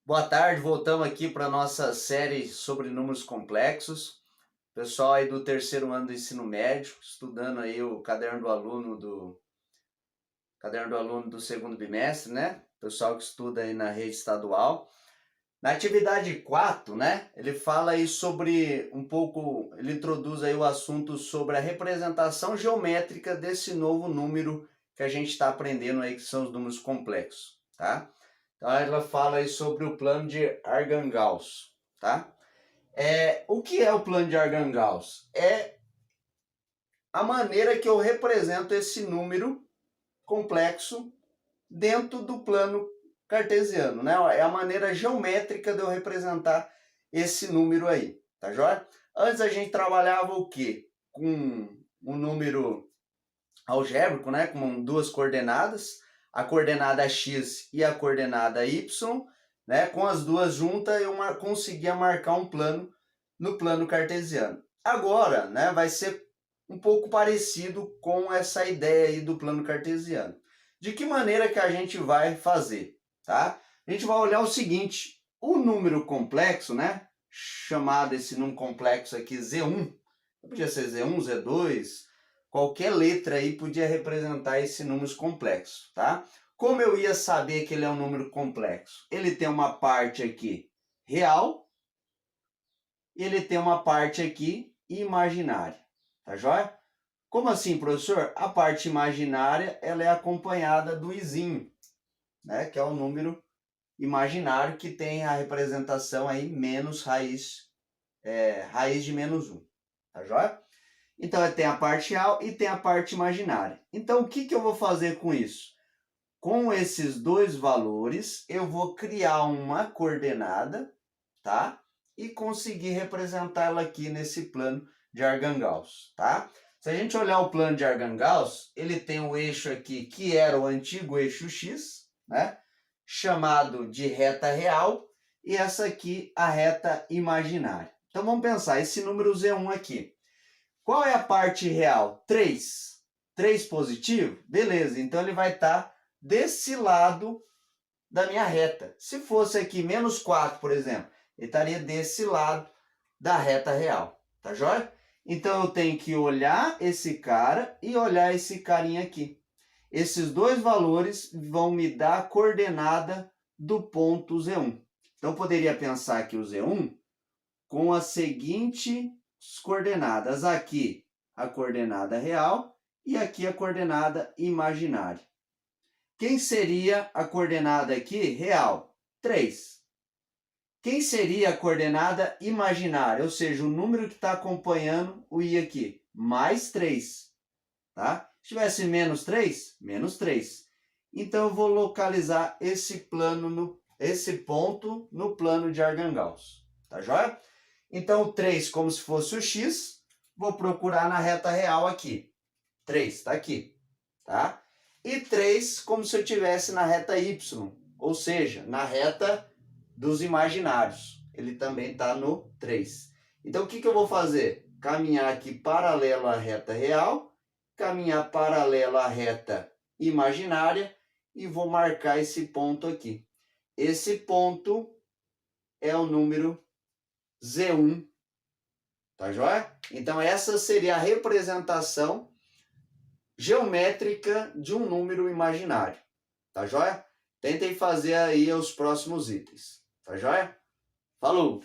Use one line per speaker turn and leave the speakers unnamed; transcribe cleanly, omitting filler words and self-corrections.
Boa tarde, voltamos aqui para a nossa série sobre números complexos. Pessoal aí do terceiro ano do ensino médio, estudando aí o caderno do aluno do segundo bimestre, né? Pessoal que estuda aí na rede estadual. Na atividade 4, né? Ele fala aí sobre ele introduz aí o assunto sobre a representação geométrica desse novo número que a gente está aprendendo aí, que são os números complexos, tá? Então ela fala aí sobre o plano de Argand-Gauss, tá? O que é o plano de Argand-Gauss? É a maneira que eu represento esse número complexo dentro do plano cartesiano, né? É a maneira geométrica de eu representar esse número aí, tá joia? Antes a gente trabalhava o quê? Com um número algébrico, né? Com duas coordenadas, a coordenada x e a coordenada y, né? Com as duas juntas eu conseguia marcar um plano no plano cartesiano. Agora, né? Vai ser um pouco parecido com essa ideia aí do plano cartesiano. De que maneira que a gente vai fazer, tá? A gente vai olhar o seguinte, o número complexo, né? Chamado esse número complexo aqui Z1, podia ser Z1, Z2, qualquer letra aí podia representar esse número complexo, tá? Como eu ia saber que ele é um número complexo? Ele tem uma parte aqui real e ele tem uma parte aqui imaginária, tá joia? Como assim, professor? A parte imaginária ela é acompanhada do izinho, né? Que é o número imaginário que tem a representação aí menos raiz de menos 1, tá joia? Então tem a parte real e tem a parte imaginária. Então o que eu vou fazer com isso? Com esses dois valores eu vou criar uma coordenada, tá? E conseguir representá-la aqui nesse plano de Argand-Gauss, tá? Se a gente olhar o plano de Argand-Gauss, ele tem o eixo aqui que era o antigo eixo x, né? Chamado de reta real, e essa aqui a reta imaginária. Então vamos pensar, esse número Z1 aqui. Qual é a parte real? 3. 3 positivo? Beleza, então ele vai estar desse lado da minha reta. Se fosse aqui menos 4, por exemplo, ele estaria desse lado da reta real, tá joia? Então eu tenho que olhar esse cara e olhar esse carinha aqui. Esses dois valores vão me dar a coordenada do ponto Z1. Então eu poderia pensar que o Z1 com as seguintes coordenadas. Aqui a coordenada real e aqui a coordenada imaginária. Quem seria a coordenada aqui real? 3. Quem seria a coordenada imaginária? Ou seja, o número que está acompanhando o i aqui. Mais 3. Tá? Se tivesse menos 3, menos 3. Então eu vou localizar esse ponto no plano de Argand-Gauss. Tá joia? Então 3 como se fosse o x, vou procurar na reta real aqui. 3 está aqui, tá? E 3 como se eu estivesse na reta y, ou seja, na reta dos imaginários. Ele também está no 3. Então o que eu vou fazer? Caminhar aqui paralelo à reta real, caminhar paralelo à reta imaginária e vou marcar esse ponto aqui. Esse ponto é o número Z1, tá joia? Então essa seria a representação geométrica de um número imaginário, tá joia? Tentem fazer aí os próximos itens, tá joia? Falou!